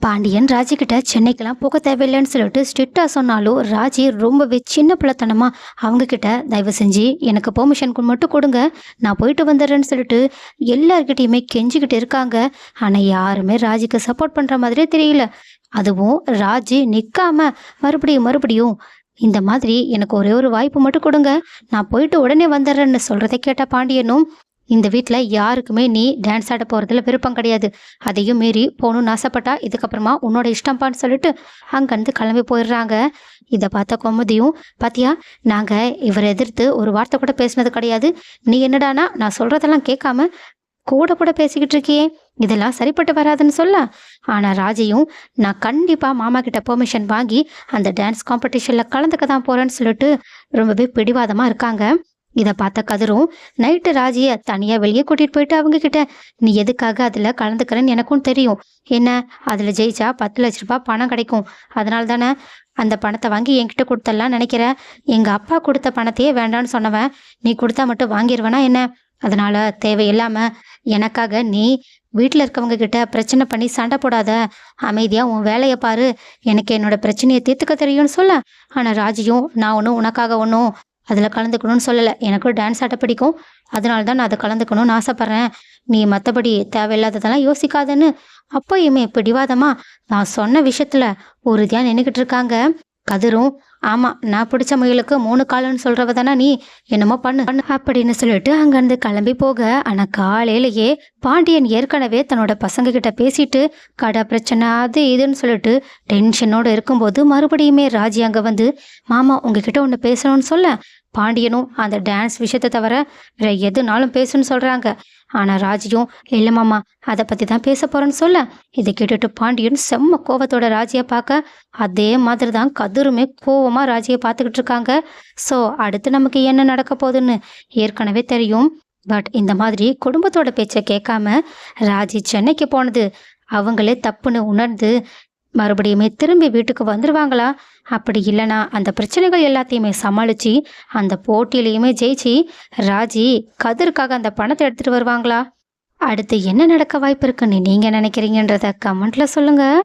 பாண்டியன் ராஜி கிட்ட சென்னைக்கெல்லாம் போக தேவையில்லைன்னு சொல்லிட்டு ஸ்ட்ரிக்டா சொன்னாலும் ராஜி ரொம்பவே சின்ன பிள்ளைத்தனமா அவங்க கிட்ட தயவு செஞ்சு எனக்கு பெர்மிஷன் மட்டும் கொடுங்க, நான் போயிட்டு வந்துடுறேன்னு சொல்லிட்டு எல்லார்கிட்டயுமே கெஞ்சிக்கிட்டு இருக்காங்க. ஆனா யாருமே ராஜிக்கு சப்போர்ட் பண்ற மாதிரியே தெரியல. அதுவும் ராஜி நிக்காம மறுபடியும் மறுபடியும் இந்த மாதிரி எனக்கு ஒரே ஒரு வாய்ப்பு மட்டும் கொடுங்க, நான் போயிட்டு உடனே வந்துடுறேன்னு சொல்றதை கேட்ட பாண்டியனும், இந்த வீட்டில் யாருக்குமே நீ டான்ஸ் ஆட போகிறதுல விருப்பம் கிடையாது, அதையும் மீறி போகணும்னு ஆசைப்பட்டா இதுக்கப்புறமா உன்னோட இஷ்டம்பான்னு சொல்லிட்டு அங்கேருந்து கிளம்பி போயிடுறாங்க. இதை பார்த்த கோமதியும், பாத்தியா, நாங்கள் இவரை எதிர்த்து ஒரு வார்த்தை கூட பேசினது கிடையாது, நீ என்னடானா நான் சொல்கிறதெல்லாம் கேட்காம கூட கூட பேசிக்கிட்டு இருக்கியே, இதெல்லாம் சரிப்பட்டு வராதுன்னு சொல்ல. ஆனால் ராஜையும் நான் கண்டிப்பாக மாமா கிட்ட பெர்மிஷன் வாங்கி அந்த டான்ஸ் காம்படிஷனில் கலந்துக்க தான் போகிறேன்னு சொல்லிட்டு ரொம்பவே பிடிவாதமாக இருக்காங்க. இதை பார்த்த கதிரும் நைட்டு ராஜியை தனியாக வெளியே கூட்டிகிட்டு போயிட்டு அவங்க கிட்ட, நீ எதுக்காக அதில் கலந்துக்கிறேன்னு எனக்கும் தெரியும், என்ன அதில் ஜெயிச்சா 10 லட்ச ரூபாய் பணம் கிடைக்கும், அதனால தானே அந்த பணத்தை வாங்கி என்கிட்ட கொடுத்தலாம் நினைக்கிறேன். எங்கள் அப்பா கொடுத்த பணத்தையே வேண்டான்னு சொன்னவன் நீ கொடுத்தா மட்டும் வாங்கிடுவேனா என்ன? அதனால தேவையில்லாம எனக்காக நீ வீட்டில் இருக்கவங்க கிட்ட பிரச்சனை பண்ணி சண்டை போடாத, அமைதியா உன் வேலையை பாரு, எனக்கு என்னோட பிரச்சனையை தீர்த்துக்க தெரியும்னு சொல்ல. ஆனால் ராஜியும் நான் ஒன்றும் உனக்காக ஒன்றும் அதில் கலந்துக்கணும்னு சொல்லலை, எனக்கும் டான்ஸ் ஆட பிடிக்கும், அதனால தான் நான் அதை கலந்துக்கணும்னு ஆசைப்பட்றேன், நீ மற்றபடி தேவையில்லாததெல்லாம் யோசிக்காதன்னு அப்போயுமே பிடிவாதமா நான் சொன்ன விஷயத்துல உறுதியாக நின்றுக்கிட்டு இருக்காங்க. கதிரும், ஆமா நான் பிடிச்ச முயலுக்கு 3 காலுன்னு சொல்றவ தானே நீ, என்னமோ பண்ணு பண்ணு அப்படின்னு சொல்லிட்டு அங்கேருந்து கிளம்பி போக. ஆனா காலையிலேயே பாண்டியன் ஏற்கனவே தன்னோட பசங்க கிட்ட பேசிட்டு கடை பிரச்சனை அது இதுன்னு சொல்லிட்டு டென்ஷனோட இருக்கும்போது மறுபடியுமே ராஜி அங்க வந்து, மாமா உங்ககிட்ட ஒன்று பேசணும்னு சொல்ல. பாண்டியனும் அந்த டான்ஸ் விஷயத்தை தவிர வேற எதுனாலும் பேசுன்னு சொல்றாங்க. ஆனா ராஜியும், இல்லை மாமா அதை பத்தி தான் பேச போறேன்னு சொல்ல. இதை கேட்டுட்டு பாண்டியன் செம்ம கோவத்தோட ராஜியை பார்க்க, அதே மாதிரி தான் கதிருமே கோவமா ராஜியை பார்த்துக்கிட்டு இருக்காங்க. ஸோ அடுத்து நமக்கு என்ன நடக்க போகுதுன்னு ஏற்கனவே தெரியும். பட் இந்த மாதிரி குடும்பத்தோட பேச்சை கேட்காம ராஜி சென்னைக்கு போனது அவங்களே தப்புன்னு உணர்ந்து மறுபடியுமே திரும்பி வீட்டுக்கு வந்துடுவாங்களா? அப்படி இல்லைனா அந்த பிரச்சனைகள் எல்லாத்தையுமே சமாளித்து அந்த போட்டியிலையுமே ஜெயிச்சு ராஜி கதிருக்காக அந்த பணத்தை எடுத்துகிட்டு வருவாங்களா? அடுத்து என்ன நடக்க வாய்ப்பு இருக்குன்னு நீங்கள் நினைக்கிறீங்கன்றத கமெண்ட்ல சொல்லுங்கள்.